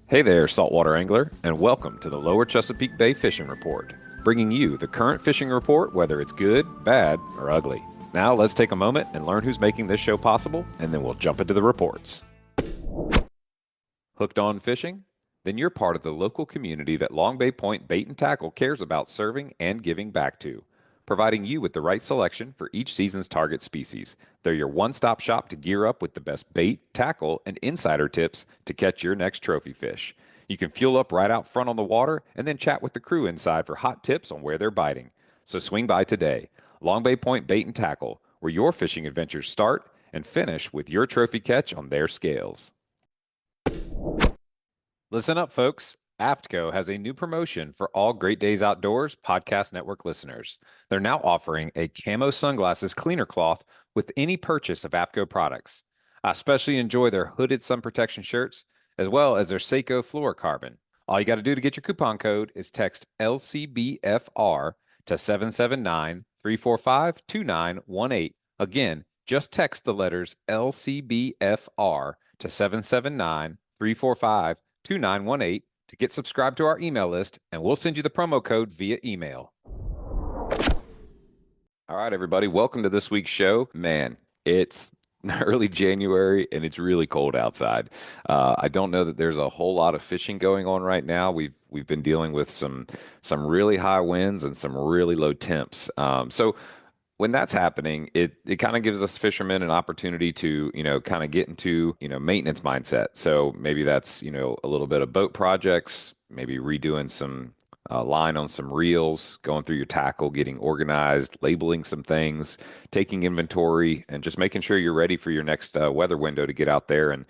Hey there, saltwater angler, and welcome to the Lower Chesapeake Bay Fishing Report, bringing you the current fishing report, whether it's good, bad, or ugly. Now, let's take a moment and learn who's making this show possible, and then we'll jump into the reports. Hooked on fishing? Then you're part of the local community that Long Bay Point Bait and Tackle cares about serving and giving back to, providing you with the right selection for each season's target species. They're your one-stop shop to gear up with the best bait, tackle, and insider tips to catch your next trophy fish. You can fuel up right out front on the water and then chat with the crew inside for hot tips on where they're biting. So swing by today. Long Bay Point Bait and Tackle, where your fishing adventures start and finish with your trophy catch on their scales. Listen up, folks. AFTCO has a new promotion for all Great Days Outdoors Podcast Network listeners. They're now offering a camo sunglasses cleaner cloth with any purchase of AFTCO products. I especially enjoy their hooded sun protection shirts as well as their Seiko fluorocarbon. All you got to do to get your coupon code is text LCBFR to 779-345-2918. Again, just text the letters LCBFR to 779-345-2918 to get subscribed to our email list, and we'll send you the promo code via email. All right, everybody, welcome to this week's show. Man, it's early January and it's really cold outside. I don't know that there's a whole lot of fishing going on right now. We've been dealing with some really high winds and some really low temps. So when that's happening, it kind of gives us fishermen an opportunity to, kind of get into, maintenance mindset. So maybe that's, a little bit of boat projects, maybe redoing some line on some reels, going through your tackle, getting organized, labeling some things, taking inventory, and just making sure you're ready for your next weather window to get out there and,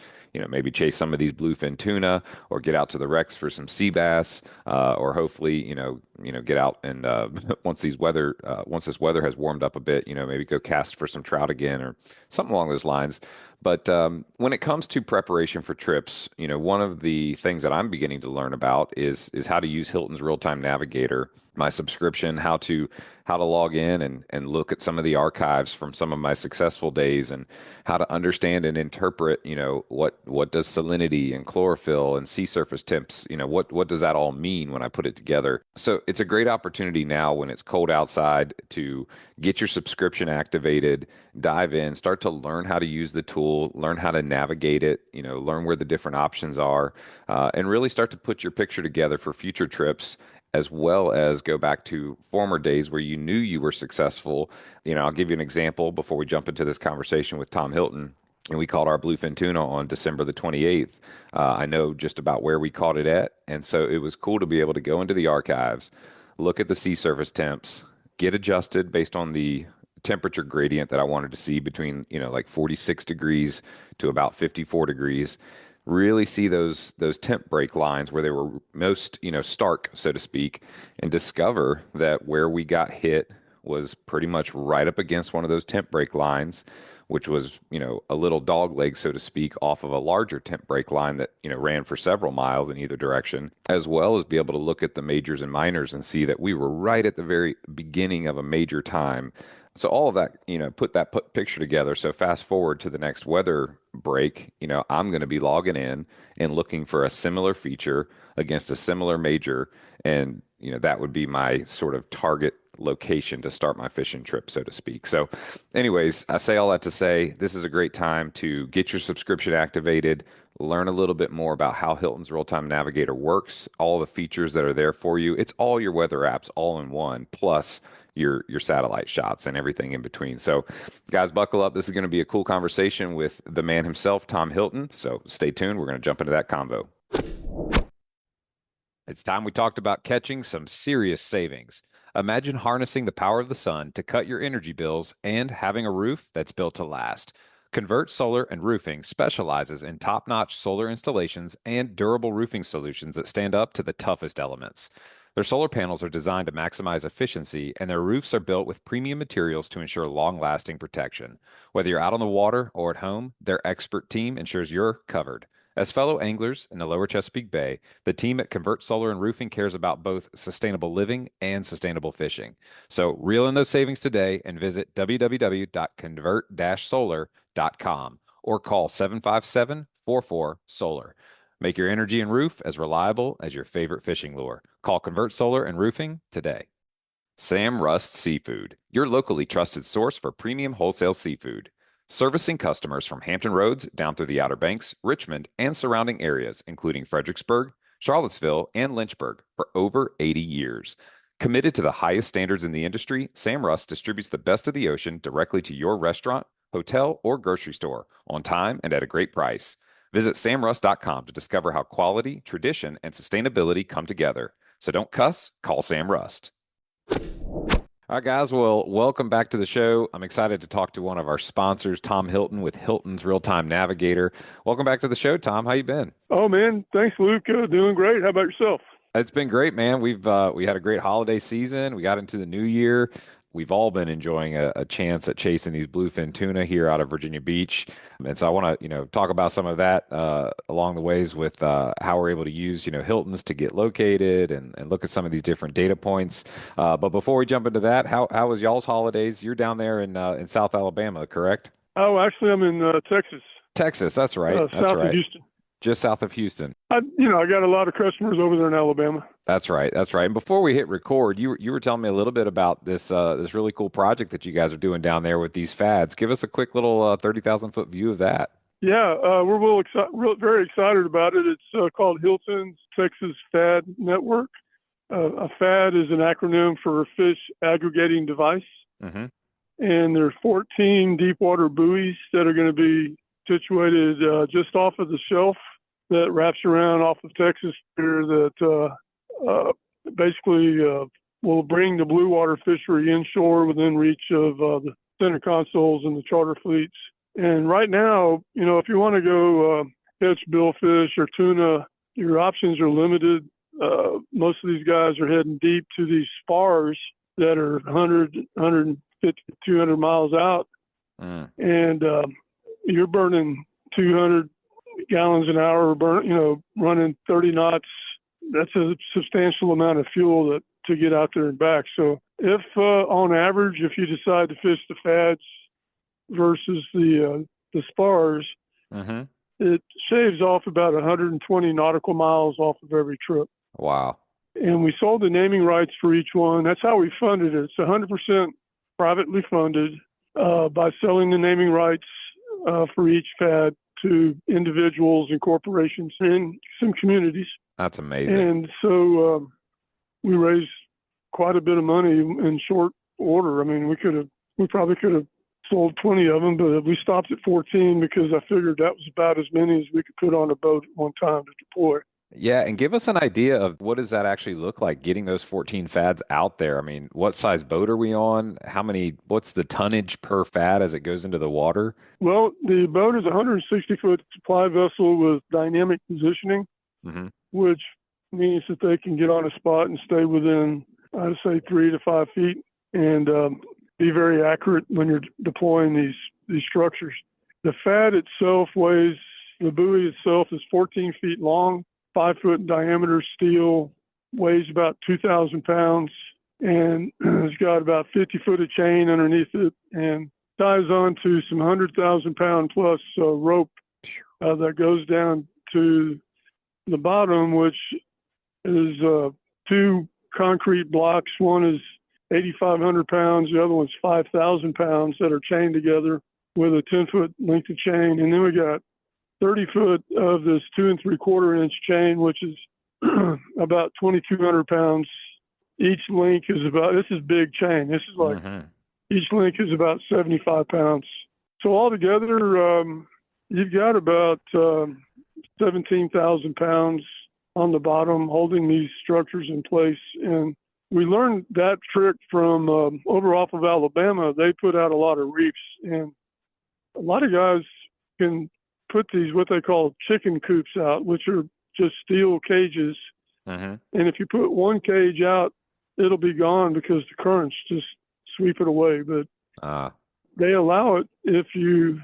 maybe chase some of these bluefin tuna or get out to the wrecks for some sea bass, or hopefully, get out and once this weather has warmed up a bit, maybe go cast for some trout again or something along those lines. But when it comes to preparation for trips, one of the things that I'm beginning to learn about is how to use Hilton's Real-Time Navigator, my subscription, how to log in and look at some of the archives from some of my successful days and how to understand and interpret, what does salinity and chlorophyll and sea surface temps, what does that all mean when I put it together? So it's a great opportunity now when it's cold outside to get your subscription activated, dive in, start to learn how to use the tool, learn how to navigate it, learn where the different options are, and really start to put your picture together for future trips, as well as go back to former days where you knew you were successful. I'll give you an example before we jump into this conversation with Tom Hilton. And we caught our bluefin tuna on December the 28th. I know just about where we caught it at. And so it was cool to be able to go into the archives, look at the sea surface temps, get adjusted based on the temperature gradient that I wanted to see between, like 46 degrees to about 54 degrees. Really see those temp break lines where they were most, stark, so to speak, and discover that where we got hit was pretty much right up against one of those temp break lines, which was, a little dog leg, so to speak, off of a larger temp break line that, ran for several miles in either direction, as well as be able to look at the majors and minors and see that we were right at the very beginning of a major time. So all of that, put that picture together. So fast forward to the next weather break, I'm going to be logging in and looking for a similar feature against a similar major. And, that would be my sort of target location to start my fishing trip, so to speak. So anyways, I say all that to say this is a great time to get your subscription activated, learn a little bit more about how Hilton's Real-Time Navigator works, all the features that are there for you. It's all your weather apps all in one, plus your satellite shots and everything in between. So guys, buckle up. This is going to be a cool conversation with the man himself, Tom Hilton. So stay tuned. We're going to jump into that convo. It's time we talked about catching some serious savings. Imagine harnessing the power of the sun to cut your energy bills and having a roof that's built to last. Convert Solar and Roofing specializes in top-notch solar installations and durable roofing solutions that stand up to the toughest elements. Their solar panels are designed to maximize efficiency, and their roofs are built with premium materials to ensure long-lasting protection. Whether you're out on the water or at home, their expert team ensures you're covered. As fellow anglers in the Lower Chesapeake Bay, the team at Convert Solar and Roofing cares about both sustainable living and sustainable fishing. So reel in those savings today and visit www.convert-solar.com or call 757-44-SOLAR. Make your energy and roof as reliable as your favorite fishing lure. Call Convert Solar and Roofing today. Sam Rust Seafood, your locally trusted source for premium wholesale seafood. Servicing customers from Hampton Roads down through the Outer Banks, Richmond, and surrounding areas, including Fredericksburg, Charlottesville, and Lynchburg, for over 80 years. Committed to the highest standards in the industry, Sam Rust distributes the best of the ocean directly to your restaurant, hotel, or grocery store on time and at a great price. Visit samrust.com to discover how quality, tradition, and sustainability come together. So don't cuss, call Sam Rust. All right, guys. Well, welcome back to the show. I'm excited to talk to one of our sponsors, Tom Hilton with Hilton's Real-Time Navigator. Welcome back to the show, Tom. How you been? Oh, man. Thanks, Luke. Doing great. How about yourself? It's been great, man. We had a great holiday season. We got into the new year. We've all been enjoying a chance at chasing these bluefin tuna here out of Virginia Beach, and so I want to talk about some of that along the ways with how we're able to use Hilton's to get located and look at some of these different data points. But before we jump into that, how was y'all's holidays? You're down there in South Alabama, correct? Oh, actually, I'm in Texas. Texas, that's right. That's south right. of Houston. Just south of Houston. I got a lot of customers over there in Alabama. That's right. That's right. And before we hit record, you were telling me a little bit about this this really cool project that you guys are doing down there with these fads. Give us a quick little 30,000-foot view of that. Yeah, we're very excited about it. It's called Hilton's Texas Fad Network. A FAD is an acronym for Fish Aggregating Device. Mm-hmm. And there are 14 deepwater buoys that are going to be situated just off of the shelf that wraps around off of Texas here that basically will bring the blue water fishery inshore within reach of the center consoles and the charter fleets. And right now, if you want to go catch billfish or tuna, your options are limited. Most of these guys are heading deep to these spars that are 100, 150, 200 miles out. And you're burning 200 gallons an hour, running 30 knots. That's a substantial amount of fuel to get out there and back. So if on average, if you decide to fish the fads versus the spars, mm-hmm. it shaves off about 120 nautical miles off of every trip. Wow. And we sold the naming rights for each one. That's how we funded it. It's 100% privately funded by selling the naming rights for each fad to individuals and corporations in some communities. That's amazing. And so we raised quite a bit of money in short order. I mean, we probably could have sold 20 of them, but we stopped at 14 because I figured that was about as many as we could put on a boat at one time to deploy. Yeah, and give us an idea of what does that actually look like, getting those 14 fads out there. I mean, what size boat are we on? What's the tonnage per fad as it goes into the water? Well, the boat is a 160-foot supply vessel with dynamic positioning, mm-hmm. which means that they can get on a spot and stay within, I'd say, 3 to 5 feet and be very accurate when you're deploying these structures. The fad itself the buoy itself is 14 feet long, 5-foot diameter steel, weighs about 2,000 pounds, and it's got about 50 foot of chain underneath it and ties on to some 100,000-pound plus rope that goes down to the bottom, which is 2 concrete blocks. One is 8,500 pounds, the other one's 5,000 pounds that are chained together with a 10-foot length of chain. And then we got 30 foot of this 2 3/4 inch chain, which is about 2,200 pounds. Each link is this is big chain. This is like, mm-hmm. each link is about 75 pounds. So altogether, you've got about 17,000 pounds on the bottom holding these structures in place. And we learned that trick from over off of Alabama. They put out a lot of reefs, and a lot of guys can put these what they call chicken coops out, which are just steel cages. Mm-hmm. And if you put one cage out, it'll be gone because the currents just sweep it away. But they allow it if you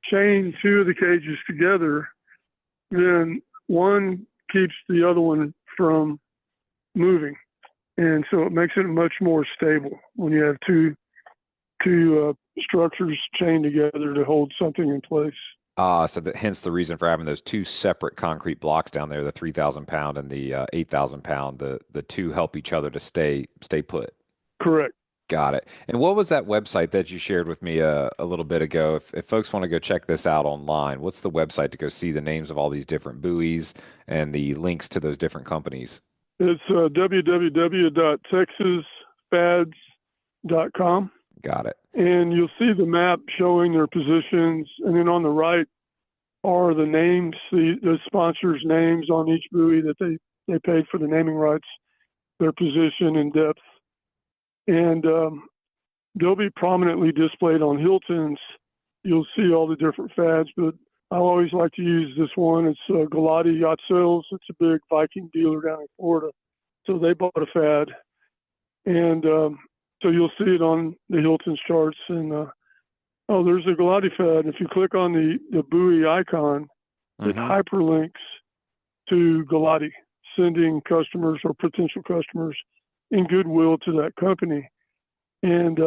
chain 2 of the cages together, then one keeps the other one from moving. And so it makes it much more stable when you have two structures chained together to hold something in place. So that hence the reason for having those two separate concrete blocks down there, the 3,000 pound and the 8,000 pound. The two help each other to stay put. Correct. Got it. And what was that website that you shared with me a little bit ago? If folks want to go check this out online, what's the website to go see the names of all these different buoys and the links to those different companies? It's www.texasfads.com. Got it. And you'll see the map showing their positions. And then on the right are the names, the sponsors' names on each buoy that they paid for the naming rights, their position and depth. And they'll be prominently displayed on Hilton's. You'll see all the different fads, but I always like to use this one. It's Galati Yacht Sales. It's a big Viking dealer down in Florida. So they bought a fad. And so you'll see it on the Hilton's charts. And, there's a Galati fad. And if you click on the buoy icon, it hyperlinks to Galati, sending customers or potential customers in goodwill to that company. And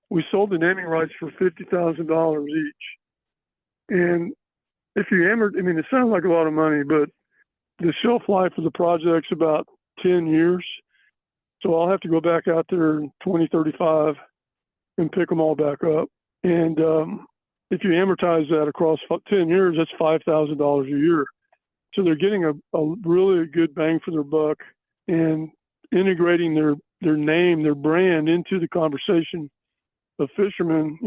we sold the naming rights for $50,000 each. And if you it sounds like a lot of money, but the shelf life of the project's about 10 years. So I'll have to go back out there in 2035 and pick them all back up. And if you amortize that across 10 years, that's $5,000 a year. So they're getting a really good bang for their buck and integrating their name, their brand into the conversation of fishermen.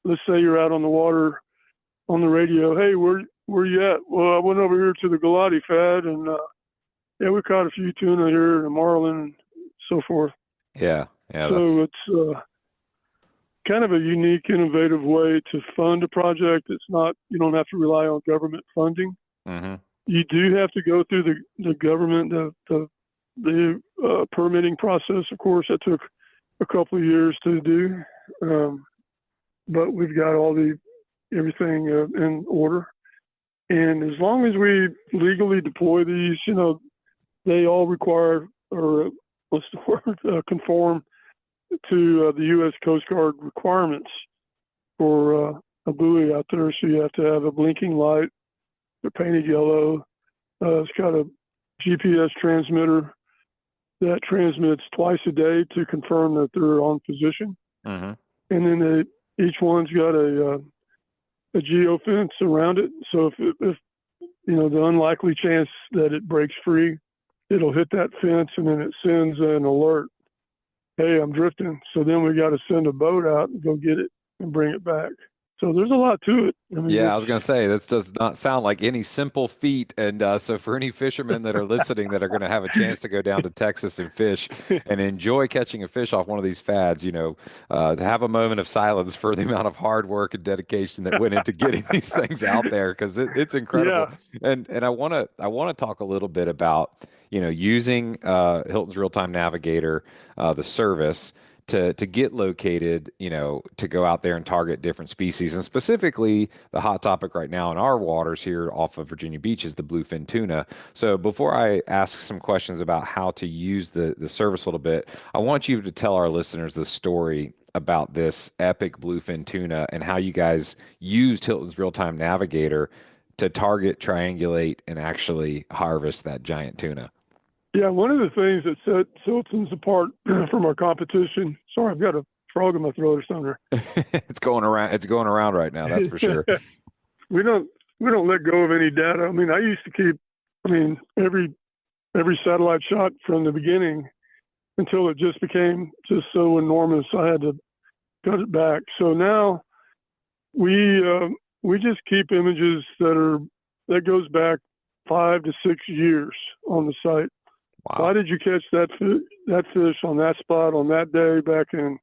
Let's say you're out on the water on the radio. Hey, where you at? Well, I went over here to the Galati fad, and we caught a few tuna here and a marlin and so forth. Yeah. So it's kind of a unique, innovative way to fund a project. It's not, you don't have to rely on government funding. Mm-hmm. You do have to go through the government, the permitting process. Of course, that took a couple of years to do, but we've got everything in order. And as long as we legally deploy these, they all require, or what's the word, conform to the U.S. Coast Guard requirements for a buoy out there. So you have to have a blinking light. They're painted yellow. It's got a GPS transmitter that transmits twice a day to confirm that they're on position. Mm-hmm. And then each one's got a geo fence around it. So if the unlikely chance that it breaks free, it'll hit that fence and then it sends an alert. Hey, I'm drifting. So then we got to send a boat out and go get it and bring it back. So there's a lot to it. I was going to say, this does not sound like any simple feat. And so for any fishermen that are listening that are going to have a chance to go down to Texas and fish and enjoy catching a fish off one of these fads, to have a moment of silence for the amount of hard work and dedication that went into getting these things out there, because it's incredible. Yeah. And I want to talk a little bit about, using Hilton's Real-Time Navigator, the service, to get located, to go out there and target different species. And specifically, the hot topic right now in our waters here off of Virginia Beach is the bluefin tuna. So before I ask some questions about how to use the service a little bit, I want you to tell our listeners the story about this epic bluefin tuna and how you guys used Hilton's Real-Time Navigator to target, triangulate, and actually harvest that giant tuna. Yeah, one of the things that set Hilton's apart from our competition. Sorry, I've got a frog in my throat or something. It's going around. It's going around right now. That's for sure. We don't let go of any data. I used to keep, every satellite shot from the beginning until it just became just so enormous. I had to cut it back. So now we just keep images that goes back 5 to 6 years on the site. Wow. Why did you catch that fish on that spot on that day back in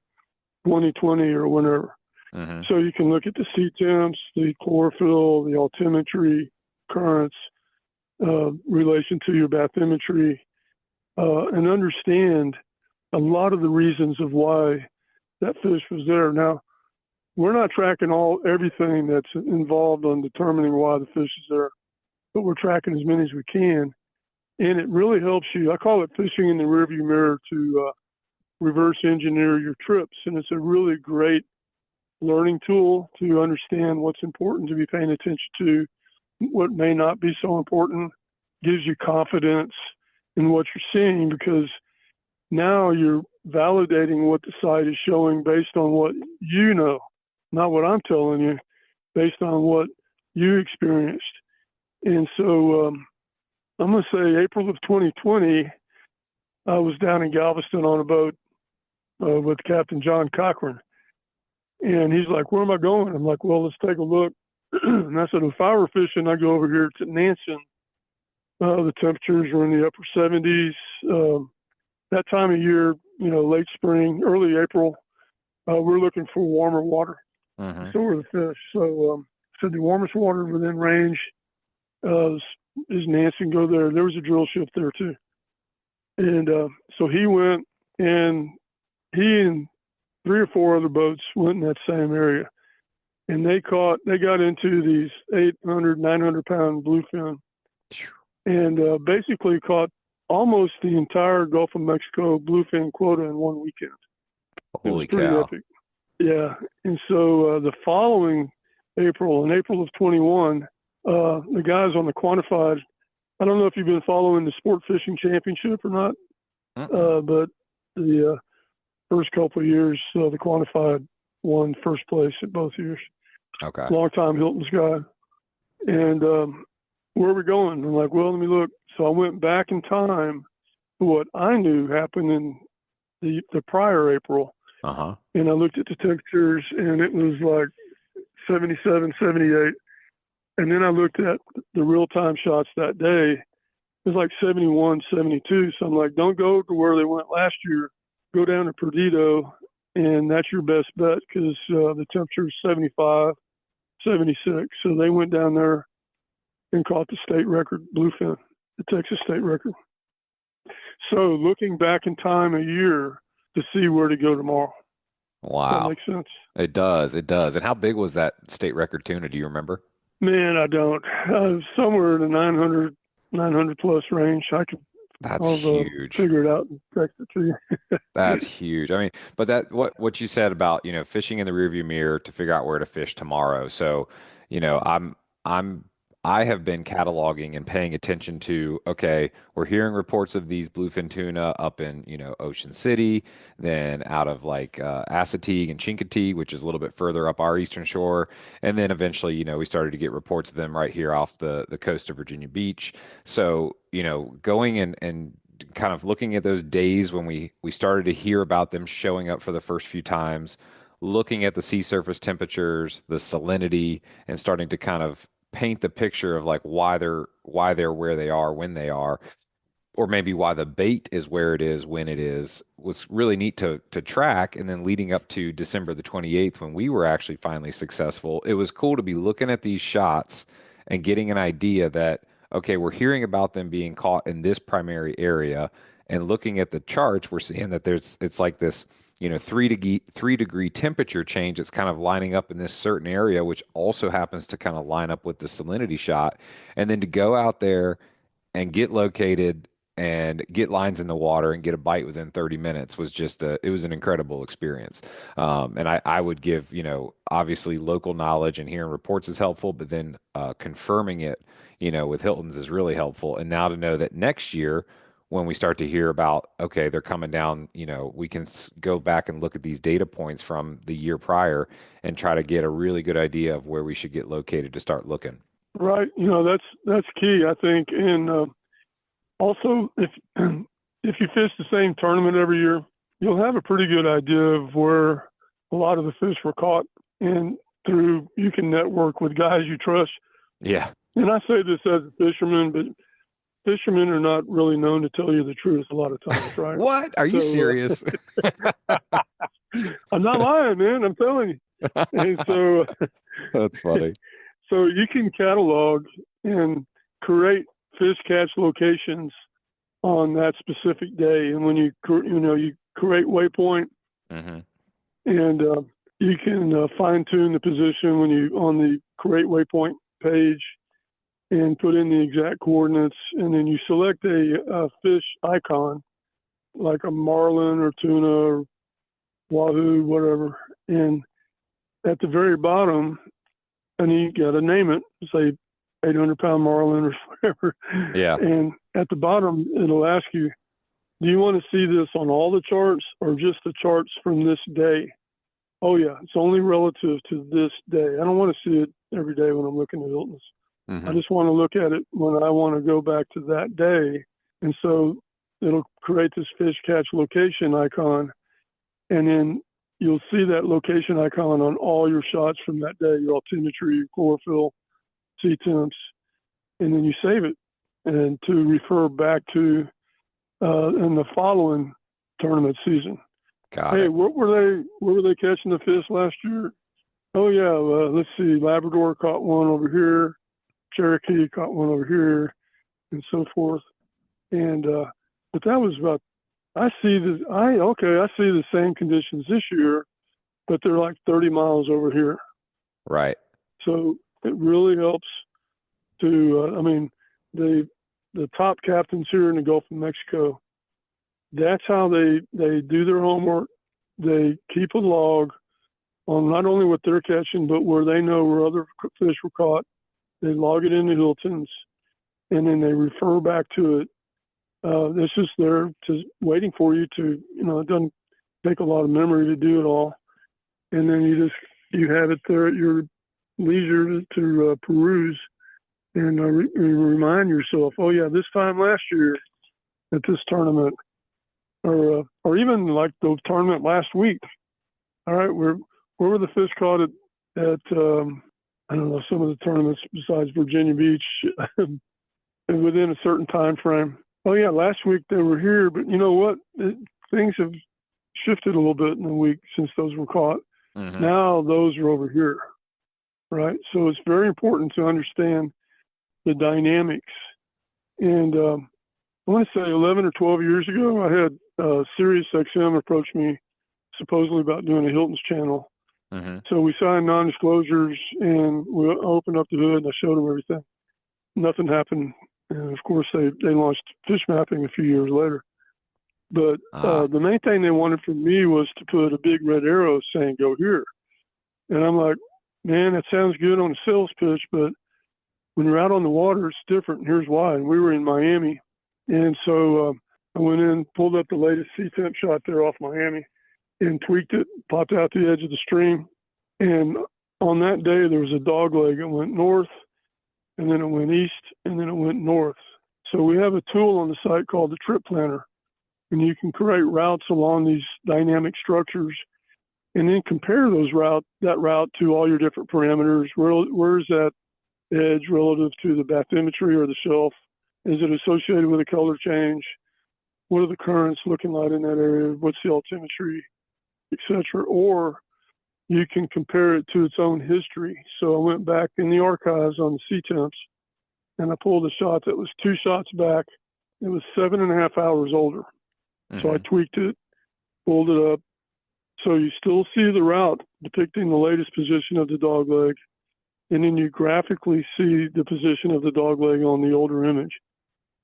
2020 or whenever? Mm-hmm. So you can look at the sea temps, the chlorophyll, the altimetry, currents, relation to your bathymetry, and understand a lot of the reasons of why that fish was there. Now, we're not tracking everything that's involved on determining why the fish is there, but we're tracking as many as we can. And it really helps you. I call it fishing in the rearview mirror to reverse engineer your trips. And it's a really great learning tool to understand what's important to be paying attention to, what may not be so important. Gives you confidence in what you're seeing, because now you're validating what the site is showing based on what you know, not what I'm telling you, based on what you experienced. And so I'm going to say April of 2020, I was down in Galveston on a boat with Captain John Cochran. And he's like, where am I going? I'm like, well, let's take a look. And I said, if I were fishing, I'd go over here to Nansen. The temperatures are in the upper 70s. That time of year, late spring, early April, we're looking for warmer water. Mm-hmm. So are the fish. So the warmest water within range is Nansen. Go there. There was a drill ship there too. And so he went, and he and 3 or 4 other boats went in that same area. And they got into these 800, 900-pound bluefin, and basically caught almost the entire Gulf of Mexico bluefin quota in one weekend. Holy pretty cow. epic. Yeah. And so the following April, in April of 21, the guys on the quantified, I don't know if you've been following the Sport Fishing Championship or not, but the first couple of years, the quantified won first place at both years. Okay. Long-time Hilton's guy. And where are we going? I'm like, well, let me look. So I went back in time to what I knew happened in the prior April. Uh-huh. And I looked at the temperatures, and it was like 77, 78. And then I looked at the real-time shots that day. It was like 71, 72. So I'm like, don't go to where they went last year. Go down to Perdido, and that's your best bet, because the temperature is 75, 76. So they went down there and caught the state record bluefin, the Texas state record. So looking back in time a year to see where to go tomorrow. Wow. Does that make sense? It does. It does. And how big was that state record tuna? Do you remember? Man, I don't. Somewhere in the 900 plus range. That's I'll huge. figure it out and text it to you. That's huge. I mean, but what you said about, fishing in the rearview mirror to figure out where to fish tomorrow. So, I'm I have been cataloging and paying attention to, okay, we're hearing reports of these bluefin tuna up in, Ocean City, then out of like Assateague and Chincoteague, which is a little bit further up our eastern shore. And then eventually, we started to get reports of them right here off the coast of Virginia Beach. So, going and kind of looking at those days when we started to hear about them showing up for the first few times, looking at the sea surface temperatures, the salinity, and starting to kind of paint the picture of like why they're where they are when they are, or maybe why the bait is where it is when it is, was really neat to track. And then leading up to December the 28th, when we were actually finally successful, it was cool to be looking at these shots and getting an idea that, okay, we're hearing about them being caught in this primary area, and looking at the charts, we're seeing that it's like this, 3 degree temperature change. It's kind of lining up in this certain area, which also happens to kind of line up with the salinity shot. And then to go out there and get located and get lines in the water and get a bite within 30 minutes was just it was an incredible experience. And I would give, obviously local knowledge and hearing reports is helpful, but then confirming it, with Hilton's is really helpful. And now to know that next year, when we start to hear about, okay, they're coming down, we can go back and look at these data points from the year prior and try to get a really good idea of where we should get located to start looking. Right. That's key, I think. And also, if you fish the same tournament every year, you'll have a pretty good idea of where a lot of the fish were caught, and you can network with guys you trust. Yeah. And I say this as a fisherman, but fishermen are not really known to tell you the truth a lot of times, right? What? Are you serious? I'm not lying, man. I'm telling you. And so That's funny. So you can catalog and create fish catch locations on that specific day. And when you create waypoint, Mm-hmm. and you can fine tune the position on the create waypoint page, and put in the exact coordinates, and then you select a fish icon like a marlin or tuna or wahoo, whatever, and at the very bottom, and you got to name it, say 800-pound marlin or whatever. Yeah. And at the bottom, it'll ask you, do you want to see this on all the charts or just the charts from this day? Oh, yeah, it's only relative to this day. I don't want to see it every day when I'm looking at Hilton's. I just want to look at it when I want to go back to that day. And so it'll create this fish catch location icon. And then you'll see that location icon on all your shots from that day, your altimetry, your chlorophyll, sea temps, and then you save it and to refer back to in the following tournament season. Got Hey, it. where were they catching the fish last year? Oh yeah, let's see. Labrador caught one over here. Cherokee caught one over here, and so forth. And but that was about. I see the same conditions this year, but they're like 30 miles over here. Right. So it really helps to. I mean, the top captains here in the Gulf of Mexico. That's how they do their homework. They keep a log on not only what they're catching, but where they know where other fish were caught. They log it into Hilton's, and then they refer back to it. This is there just waiting for you to, it doesn't take a lot of memory to do it all. And then you have it there at your leisure to peruse and remind yourself, oh yeah, this time last year at this tournament, or even like the tournament last week. All right, where were the fish caught at I don't know, some of the tournaments besides Virginia Beach within a certain time frame. Oh yeah, last week they were here, but you know what? Things have shifted a little bit in the week since those were caught. Now those are over here, right? So it's very important to understand the dynamics. And I want to say 11 or 12 years ago, I had Sirius XM approach me supposedly about doing a Hilton's channel. So we signed non-disclosures and we opened up the hood and I showed them everything. Nothing happened. And of course, they launched fish mapping a few years later. But the main thing they wanted from me was to put a big red arrow saying, go here. And I'm like, man, that sounds good on a sales pitch, but when you're out on the water, it's different. And here's why. And we were in Miami. And so I went in, pulled up the latest sea temp shot there off Miami and tweaked it, popped out the edge of the stream. And on that day, there was a dog leg. It went north, and then it went east, and then it went north. So we have a tool on the site called the Trip Planner, and you can create routes along these dynamic structures and then compare that route to all your different parameters. Where's that edge relative to the bathymetry or the shelf? Is it associated with a color change? What are the currents looking like in that area? What's the altimetry, etc.? Or you can compare it to its own history. So I went back in the archives on the sea temps and I pulled a shot that was 2 shots back. It was 7.5 hours older. So I tweaked it, pulled it up. So you still see the route depicting the latest position of the dog leg. And then you graphically see the position of the dog leg on the older image.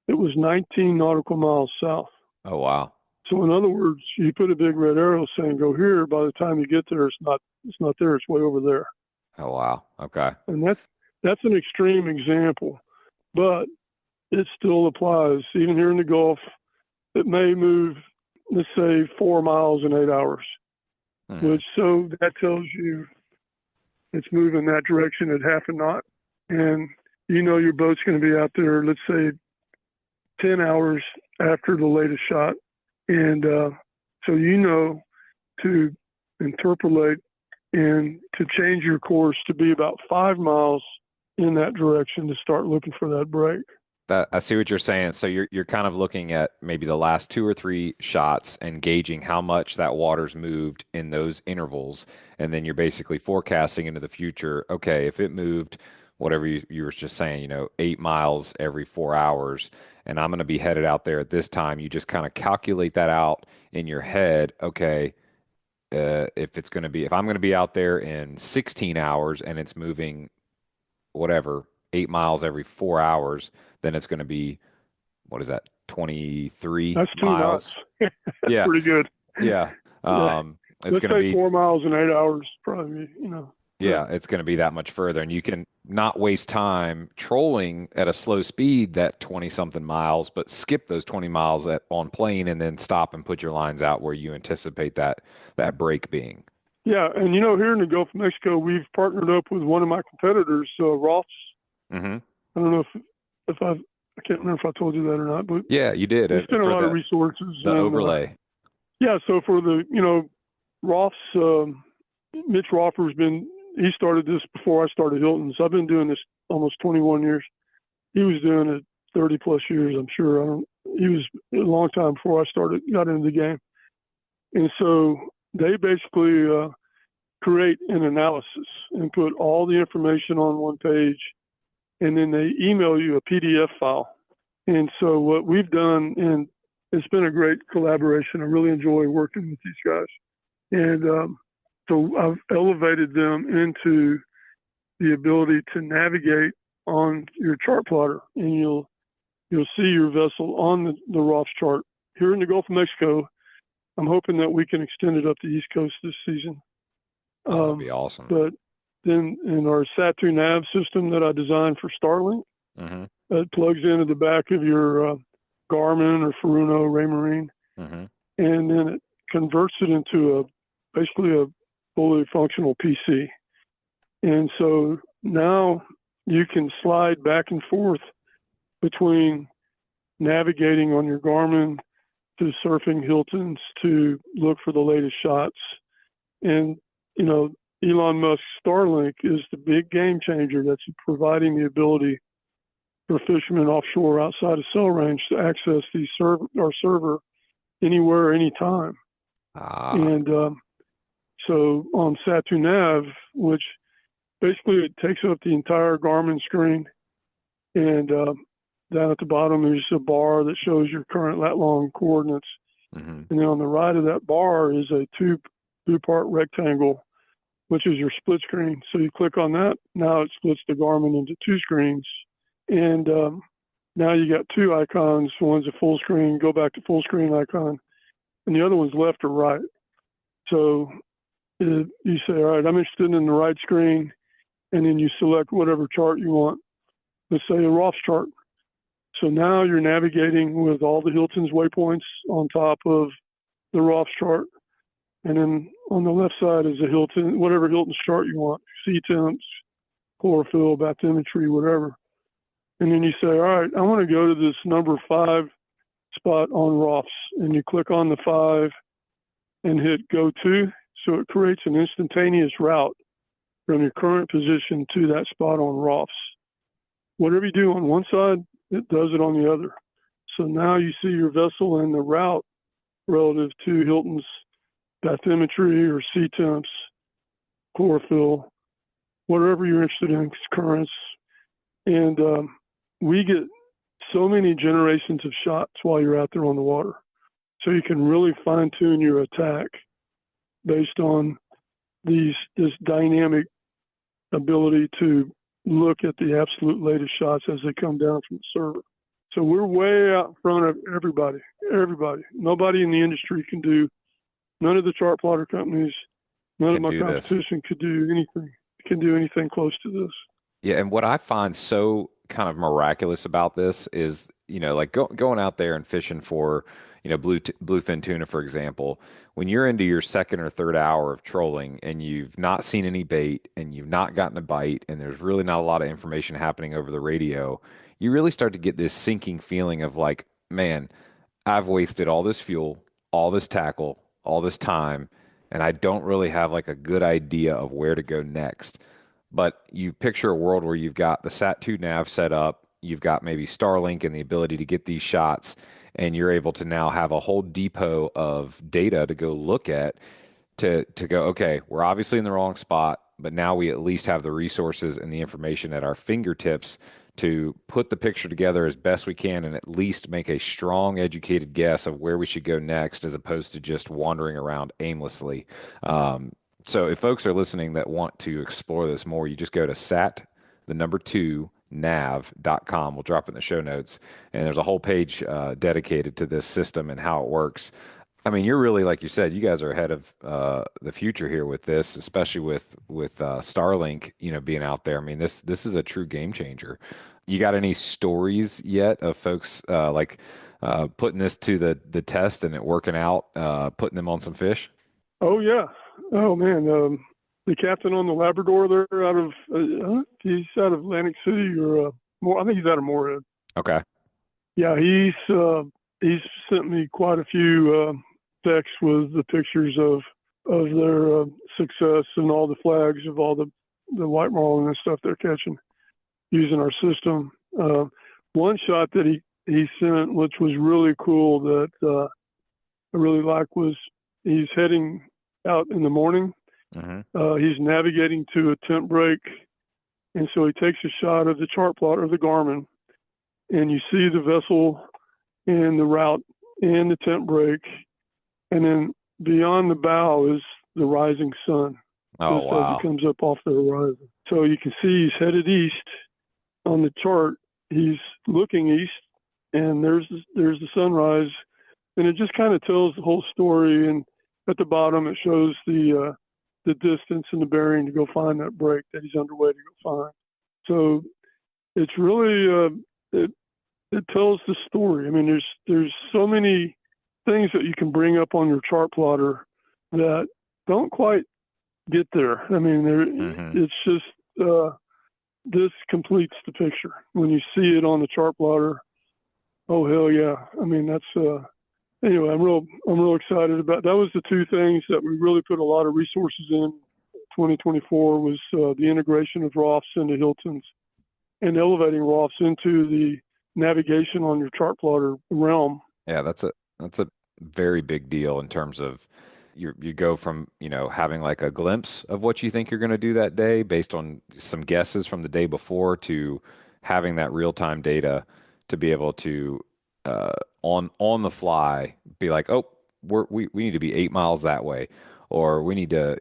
It was 19 nautical miles south. Oh, wow. So in other words, you put a big red arrow saying go here. By the time you get there, it's not there. It's way over there. Oh, wow. Okay. And that's an extreme example, but it still applies. Even here in the Gulf, it may move, let's say, 4 miles in 8 hours, which so that tells you it's moving that direction at half a knot. And your boat's going to be out there, let's say, 10 hours after the latest shot. And so to interpolate and to change your course to be about 5 miles in that direction to start looking for that break. I see what you're saying. So you're kind of looking at maybe the last 2 or 3 shots and gauging how much that water's moved in those intervals, and then you're basically forecasting into the future. Okay, if it moved, whatever you were just saying, 8 miles every 4 hours, and I'm going to be headed out there at this time. You just kind of calculate that out in your head. Okay, if I'm going to be out there in 16 hours and it's moving whatever 8 miles every 4 hours, then it's going to be, what is that, 23 That's 2 miles? knots. That's Yeah. pretty good. Yeah. Yeah. It's Let's going to say be, 4 miles in 8 hours, probably, Yeah. yeah, it's going to be that much further. And you can not waste time trolling at a slow speed that 20 something miles, but skip those 20 miles on plane and then stop and put your lines out where you anticipate that break being. Yeah. And, here in the Gulf of Mexico, we've partnered up with one of my competitors, Roth's. Hmm. I don't know if I can't remember if I told you that or not, but Yeah, you did they spend a for lot of resources. the And, overlay. yeah, so for the, Roth's, Mitch Roffer's he started this before I started Hilton. So I've been doing this almost 21 years. He was doing it 30 plus years, I'm sure. He was a long time before I got into the game. And so they basically create an analysis and put all the information on one page, and then they email you a PDF file. And so what we've done, and it's been a great collaboration. I really enjoy working with these guys. And so I've elevated them into the ability to navigate on your chart plotter, and you'll see your vessel on the Ross chart. Here in the Gulf of Mexico, I'm hoping that we can extend it up the East Coast this season. Oh, that'd be awesome. But then in our Sat2 nav system that I designed for Starlink, it plugs into the back of your Garmin or Furuno Raymarine, and then it converts it into basically a fully functional PC. And so now you can slide back and forth between navigating on your Garmin to surfing Hiltons to look for the latest shots. And, Elon Musk's Starlink is the big game changer that's providing the ability for fishermen offshore outside of sail range to access our server anywhere, anytime. And so on Sat2 Nav, which basically it takes up the entire Garmin screen, and down at the bottom there's a bar that shows your current lat-long coordinates. And then on the right of that bar is a two-part rectangle, which is your split screen. So you click on that. Now it splits the Garmin into two screens. And now you got two icons. One's a full screen, go back to full screen icon, and the other one's left or right. So you say, all right, I'm interested in the right screen, and then you select whatever chart you want. Let's say a Ross chart. So now you're navigating with all the Hilton's waypoints on top of the Ross chart. And then on the left side is a Hilton, whatever Hilton's chart you want, sea temps, chlorophyll, bathymetry, whatever. And then you say, all right, I want to go to this number 5 spot on Ross. And you click on the 5 and hit go to. So it creates an instantaneous route from your current position to that spot on Ross. Whatever you do on one side, it does it on the other. So now you see your vessel and the route relative to Hilton's bathymetry or sea temps, chlorophyll, whatever you're interested in, currents. And we get so many generations of shots while you're out there on the water. So you can really fine tune your attack based on this dynamic ability to look at the absolute latest shots as they come down from the server. So we're way out in front of everybody. Nobody in the industry can do, none of the chart plotter companies, none of my competition could do anything close to this. Yeah, and what I find so kind of miraculous about this is, like going out there and fishing for, bluefin tuna, for example, when you're into your second or third hour of trolling and you've not seen any bait and you've not gotten a bite and there's really not a lot of information happening over the radio, you really start to get this sinking feeling of like, man, I've wasted all this fuel, all this tackle, all this time, and I don't really have like a good idea of where to go next. But you picture a world where you've got the Sat2 nav set up, you've got maybe Starlink and the ability to get these shots, and you're able to now have a whole depot of data to go look at to go, okay, we're obviously in the wrong spot, but now we at least have the resources and the information at our fingertips to put the picture together as best we can and at least make a strong, educated guess of where we should go next as opposed to just wandering around aimlessly. So if folks are listening that want to explore this more, you just go to the number 2, nav.com. We'll drop it in the show notes. And there's a whole page dedicated to this system and how it works. I mean, you're really, like you said, you guys are ahead of the future here with this, especially with Starlink, being out there. I mean, this is a true game changer. You got any stories yet of folks putting this to the test and it working out, putting them on some fish? Oh yeah. Oh man. The captain on the Labrador there out of he's out of Atlantic City or more. I think he's out of Moorhead. Okay. Yeah, he's sent me quite a few texts with the pictures of their success and all the flags of all the white marlin and stuff they're catching using our system. One shot that he sent, which was really cool, that I really like, was he's heading out in the morning. He's navigating to a tent break, and so he takes a shot of the chart plot or the Garmin, and you see the vessel and the route and the tent break, and then beyond the bow is the rising sun. Oh, Just as wow. it comes up off the horizon. So you can see he's headed east on the chart. He's looking east, and there's the sunrise, and it just kind of tells the whole story. And at the bottom, it shows the distance and the bearing to go find that break that he's underway to go find. So it's really it tells the story. I mean, there's so many things that you can bring up on your chart plotter that don't quite get there. I mean, it's just this completes the picture when you see it on the chart plotter. Oh hell yeah! I mean, that's anyway. I'm real excited about. That was the two things that we really put a lot of resources in. 2024 was the integration of ROFs into Hilton's and elevating ROFs into the navigation on your chart plotter realm. Yeah, that's a very big deal in terms of you go from, having like a glimpse of what you think you're going to do that day based on some guesses from the day before to having that real-time data to be able to on the fly be like, oh, we need to be 8 miles that way, or we need to,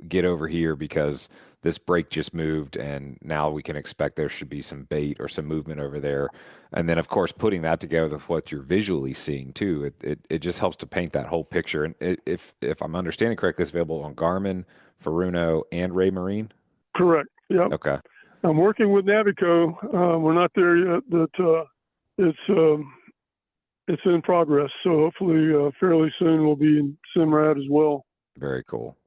get over here because this break just moved and now we can expect there should be some bait or some movement over there. And then, of course, putting that together with what you're visually seeing too, it just helps to paint that whole picture. And if I'm understanding correctly, it's available on Garmin, Furuno, and Ray Marine. Correct. Yep. Okay. I'm working with Navico. We're not there yet, but it's in progress. So hopefully, fairly soon we'll be in Simrad as well. Very cool.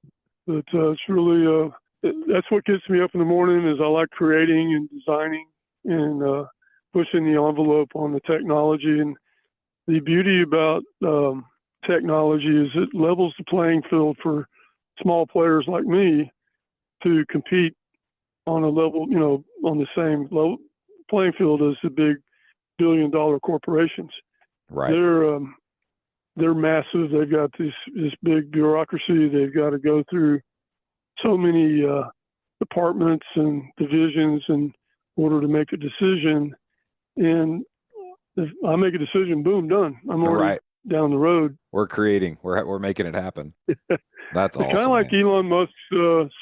But it's really that's what gets me up in the morning. Is I like creating and designing and pushing the envelope on the technology. And the beauty about technology is it levels the playing field for small players like me to compete on a level, on the same level playing field as the big billion-dollar corporations. Right. They're massive. They've got this big bureaucracy. They've got to go through so many departments and divisions in order to make a decision. And if I make a decision, boom, done. I'm already Right. down the road. We're creating. We're making it happen. That's It's kind of awesome, like man. Elon Musk's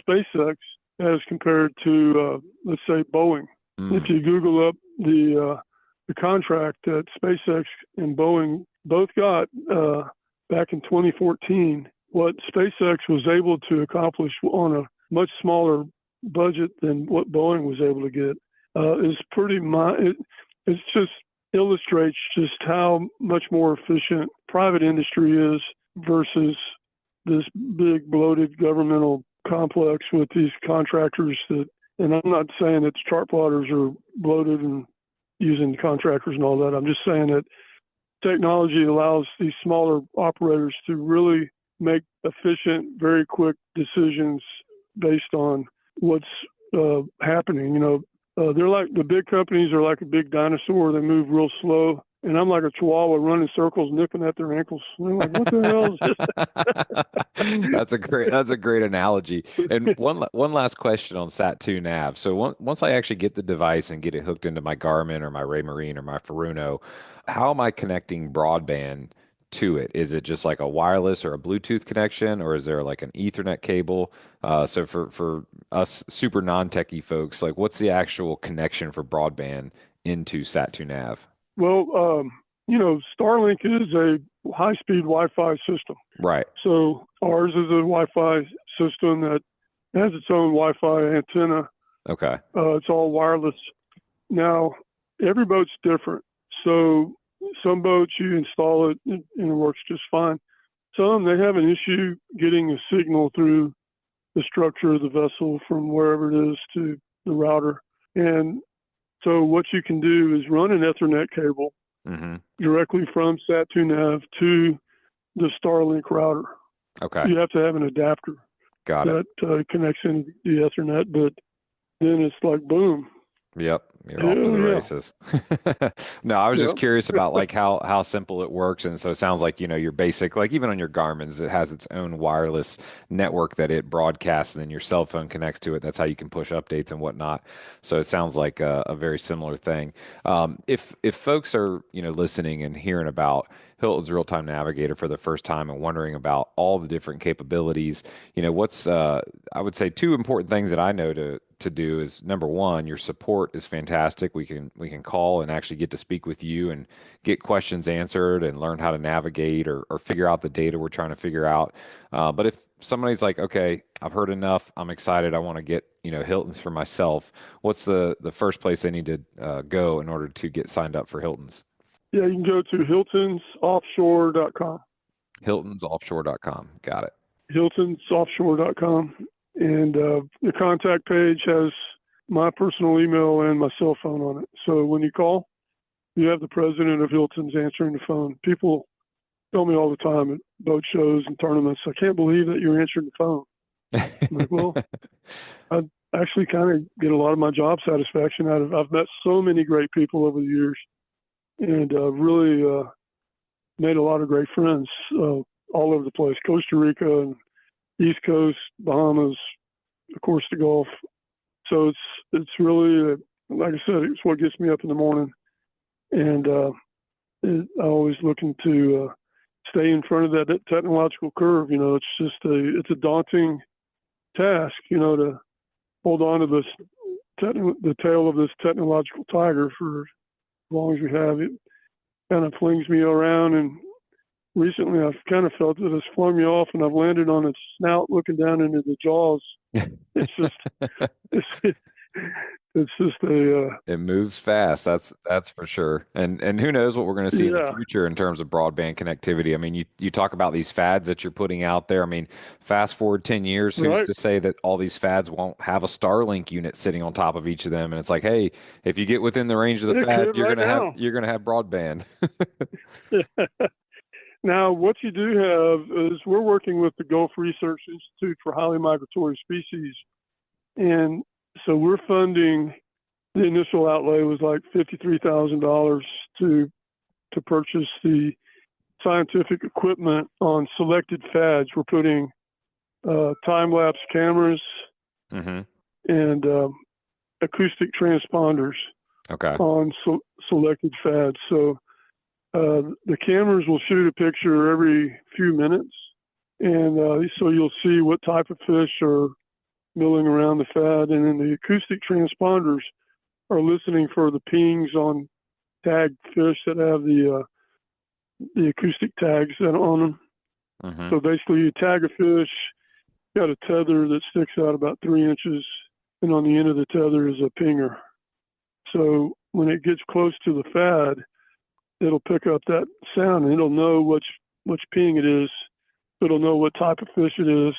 SpaceX as compared to, let's say, Boeing. If you Google up the contract that SpaceX and Boeing both got back in 2014, what SpaceX was able to accomplish on a much smaller budget than what Boeing was able to get is pretty. It just illustrates just how much more efficient private industry is versus this big bloated governmental complex with these contractors that. And I'm not saying that the chart plotters are bloated and using contractors and all that. I'm just saying that technology allows these smaller operators to really make efficient, very quick decisions based on what's happening. They're like the big companies are like a big dinosaur. They move real slow. And I'm like a chihuahua running circles, nipping at their ankles. And they're like, what the hell is this? That's a great analogy. And one last question on Sat2 Nav. So once I actually get the device and get it hooked into my Garmin or my Raymarine or my Furuno, how am I connecting broadband to it? Is it just like a wireless or a Bluetooth connection, or is there like an Ethernet cable? So for us super non-techie folks, like what's the actual connection for broadband into Sat2 Nav? Well, Starlink is high-speed Wi-Fi system. Right. So ours is a Wi-Fi system that has its own Wi-Fi antenna. Okay. It's all wireless. Now, every boat's different. So some boats you install it and it works just fine. Some, they have an issue getting a signal through the structure of the vessel from wherever it is to the router. And so what you can do is run an Ethernet cable directly from Sat2Nav to the Starlink router. Okay. You have to have an adapter that connects into the Ethernet, but then it's like, boom. Yep. You're off to the races. No, I was just curious about like how simple it works. And so it sounds like, your basic, like even on your Garmin's, it has its own wireless network that it broadcasts and then your cell phone connects to it. That's how you can push updates and whatnot. So it sounds like a very similar thing. If folks are, listening and hearing about Hilton's Real-Time Navigator for the first time and wondering about all the different capabilities, what's, I would say 2 important things that I know to do is, number one, your support is fantastic. We can call and actually get to speak with you and get questions answered and learn how to navigate or figure out the data we're trying to figure out. But if somebody's like, okay, I've heard enough, I'm excited, I want to get, Hilton's for myself, what's the first place they need to go in order to get signed up for Hilton's? Yeah, you can go to hiltonsoffshore.com. Hiltonsoffshore.com. Got it. hiltonsoffshore.com. And the contact page has my personal email and my cell phone on it. So when you call, you have the president of Hilton's answering the phone. People tell me all the time at boat shows and tournaments, I can't believe that you're answering the phone. I'm like, well, I actually kind of get a lot of my job satisfaction out of it. I've met so many great people over the years and really made a lot of great friends all over the place, Costa Rica and East Coast, Bahamas, of course, the Gulf. So it's really, like I said, it's what gets me up in the morning. And I'm always looking to stay in front of that technological curve. It's just it's a daunting task, to hold on to the tail of this technological tiger for as long as we have. It kind of flings me around, and recently I've kind of felt that it's flung me off and I've landed on its snout looking down into the jaws. It's just it moves fast. That's for sure. And who knows what we're going to see in the future in terms of broadband connectivity. I mean, you talk about these fads that you're putting out there. I mean, fast forward 10 years, who's to say that all these fads won't have a Starlink unit sitting on top of each of them? And it's like, hey, if you get within the range of the fad, you're going to have broadband. Now, what you do have is we're working with the Gulf Research Institute for Highly Migratory Species. And so we're funding, the initial outlay was like $53,000 to purchase the scientific equipment on selected fads. We're putting time-lapse cameras and acoustic transponders on selected fads. So the cameras will shoot a picture every few minutes, and so you'll see what type of fish are milling around the fad, and then the acoustic transponders are listening for the pings on tagged fish that have the acoustic tags on them. So basically, you tag a fish, got a tether that sticks out about 3 inches, and on the end of the tether is a pinger. So when it gets close to the fad, it'll pick up that sound and it'll know which ping it is. It'll know what type of fish it is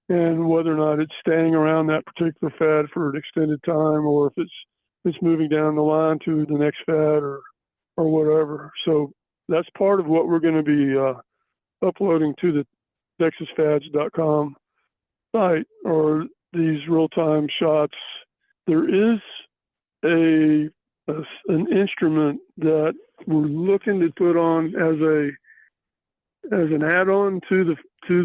and whether or not it's staying around that particular fad for an extended time, or if it's moving down the line to the next fad or whatever. So that's part of what we're going to be uploading to the texasfads.com site, or these real-time shots. There is an instrument that we're looking to put on as an add-on to the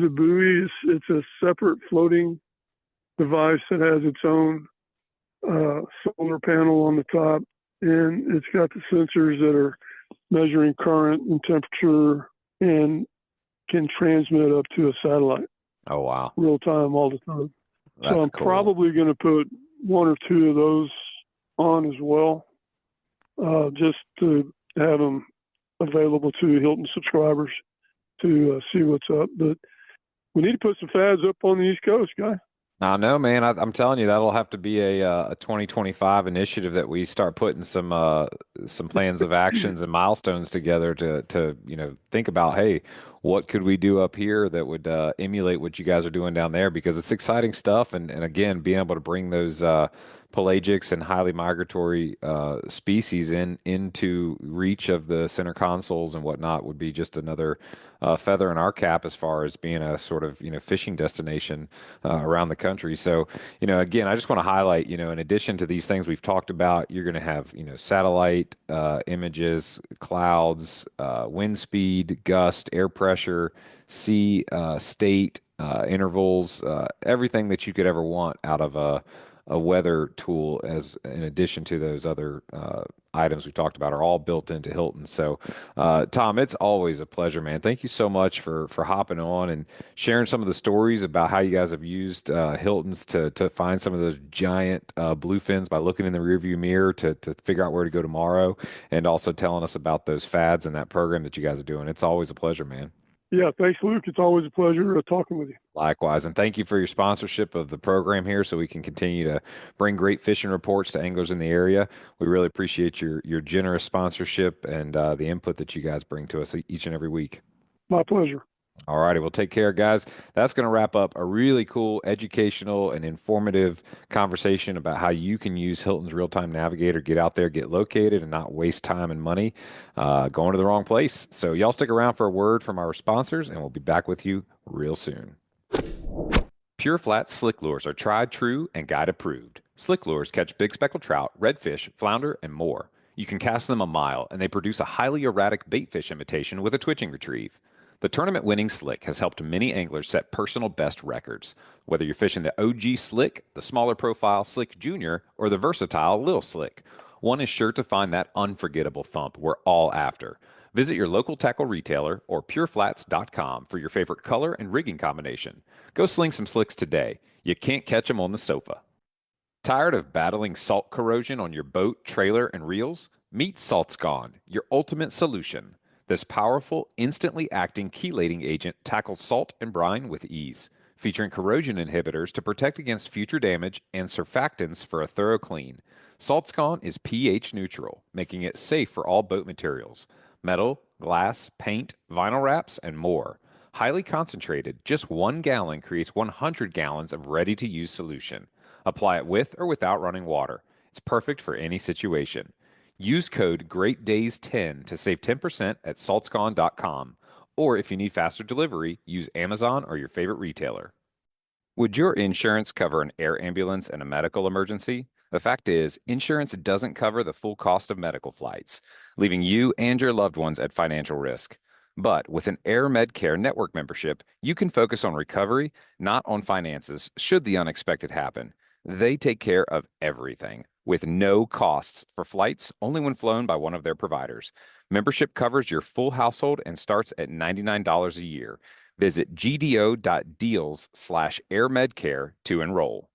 buoy. It's a separate floating device that has its own solar panel on the top, and it's got the sensors that are measuring current and temperature and can transmit up to a satellite. Oh, wow. Real time all the time. That's so I'm cool. Probably going to put 1 or 2 of those on as well, just to have them available to Hilton subscribers. to see what's up. But we need to put some fads up on the East Coast, guy. I know, man. I'm telling you, that'll have to be a 2025 initiative that we start putting some plans of actions and milestones together to think about, hey, what could we do up here that would emulate what you guys are doing down there? Because it's exciting stuff, and again, being able to bring those pelagics and highly migratory species into reach of the center consoles and whatnot would be just another feather in our cap as far as being a sort of fishing destination around the country. So again, I just want to highlight, in addition to these things we've talked about, you're going to have satellite images, clouds, wind speed, gust, air pressure, sea state intervals, everything that you could ever want out of a weather tool, as in addition to those other items we talked about, are all built into Hilton. So, Tom, it's always a pleasure, man. Thank you so much for hopping on and sharing some of the stories about how you guys have used Hilton's to find some of those giant bluefins by looking in the rearview mirror to figure out where to go tomorrow, and also telling us about those fads and that program that you guys are doing. It's always a pleasure, man. Yeah, thanks, Luke. It's always a pleasure talking with you. Likewise, and thank you for your sponsorship of the program here, so we can continue to bring great fishing reports to anglers in the area. We really appreciate your generous sponsorship and the input that you guys bring to us each and every week. My pleasure. All righty, well, take care, guys. That's going to wrap up a really cool, educational, and informative conversation about how you can use Hilton's Real-Time Navigator, get out there, get located, and not waste time and money going to the wrong place. So y'all stick around for a word from our sponsors, and we'll be back with you real soon. Pure Flat Slick Lures are tried, true, and guide approved. Slick Lures catch big speckled trout, redfish, flounder, and more. You can cast them a mile, and they produce a highly erratic bait fish imitation with a twitching retrieve. The tournament-winning Slick has helped many anglers set personal best records. Whether you're fishing the OG Slick, the smaller profile Slick Junior, or the versatile Little Slick, one is sure to find that unforgettable thump we're all after. Visit your local tackle retailer or pureflats.com for your favorite color and rigging combination. Go sling some slicks today. You can't catch them on the sofa. Tired of battling salt corrosion on your boat, trailer, and reels? Meet Salt's Gone, your ultimate solution. This powerful, instantly acting chelating agent tackles salt and brine with ease, featuring corrosion inhibitors to protect against future damage and surfactants for a thorough clean. Salt's Gone is pH neutral, making it safe for all boat materials: metal, glass, paint, vinyl wraps, and more. Highly concentrated, just 1 gallon creates 100 gallons of ready-to-use solution. Apply it with or without running water. It's perfect for any situation. Use code GREATDAYS10 to save 10% at saltsgone.com. Or if you need faster delivery, use Amazon or your favorite retailer. Would your insurance cover an air ambulance in a medical emergency? The fact is, insurance doesn't cover the full cost of medical flights, leaving you and your loved ones at financial risk. But with an Air Medcare network membership, you can focus on recovery, not on finances, should the unexpected happen. They take care of everything, with no costs for flights, only when flown by one of their providers. Membership covers your full household and starts at $99 a year. Visit gdo.deals/airmedcare to enroll.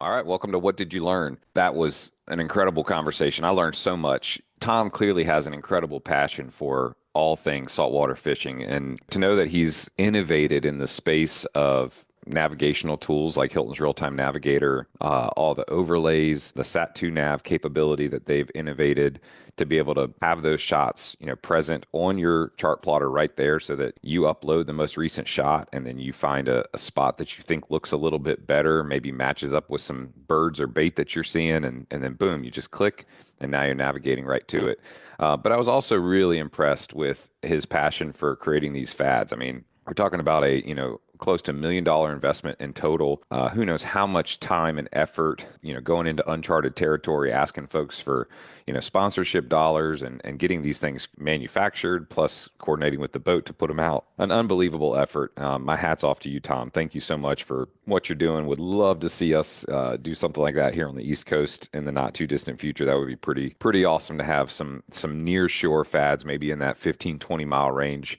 All right, welcome to What Did You Learn? That was an incredible conversation. I learned so much. Tom clearly has an incredible passion for all things saltwater fishing, and to know that he's innovated in the space of navigational tools like Hilton's Real-Time Navigator, all the overlays, the Sat2 nav capability that they've innovated to be able to have those shots, present on your chart plotter right there, so that you upload the most recent shot and then you find a spot that you think looks a little bit better, maybe matches up with some birds or bait that you're seeing, and then boom, you just click and now you're navigating right to it. But I was also really impressed with his passion for creating these fads. I mean, we're talking about a, close to $1 million investment in total. Who knows how much time and effort, going into uncharted territory, asking folks for, sponsorship dollars and getting these things manufactured, plus coordinating with the boat to put them out. An unbelievable effort. My hat's off to you, Tom. Thank you so much for what you're doing. Would love to see us do something like that here on the East Coast in the not too distant future. That would be pretty awesome to have some near shore fads, maybe in that 15-20 mile range.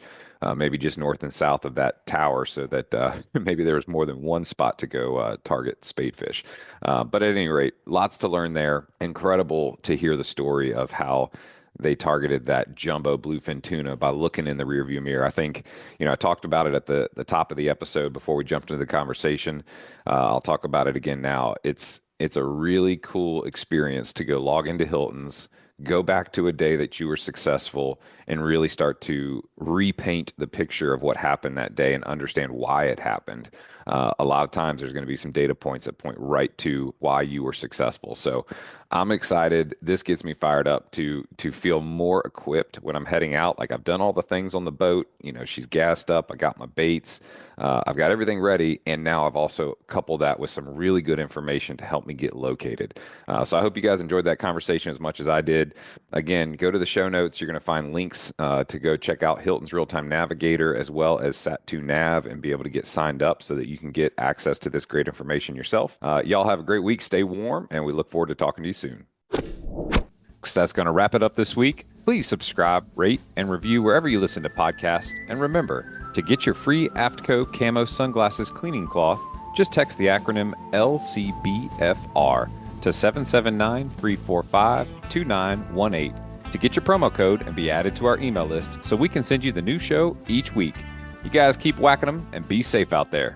Maybe just north and south of that tower, so that maybe there was more than one spot to go target spadefish. But at any rate, lots to learn there. Incredible to hear the story of how they targeted that jumbo bluefin tuna by looking in the rearview mirror. I think, I talked about it at the top of the episode before we jumped into the conversation. I'll talk about it again now. It's a really cool experience to go log into Hilton's, go back to a day that you were successful, and really start to repaint the picture of what happened that day and understand why it happened. A lot of times there's going to be some data points that point right to why you were successful. So I'm excited. This gets me fired up to feel more equipped when I'm heading out. Like, I've done all the things on the boat. She's gassed up. I got my baits. I've got everything ready. And now I've also coupled that with some really good information to help me get located. So I hope you guys enjoyed that conversation as much as I did. Again, go to the show notes. You're going to find links to go check out Hilton's Real-Time Navigator as well as Sat2Nav and be able to get signed up so that you can get access to this great information yourself. Y'all have a great week. Stay warm, and we look forward to talking to you soon. So that's going to wrap it up this week. Please subscribe, rate, and review wherever you listen to podcasts. And remember, to get your free AFTCO Camo Sunglasses Cleaning Cloth, just text the acronym LCBFR to 779-345-2918 to get your promo code and be added to our email list so we can send you the new show each week. You guys keep whacking them and be safe out there.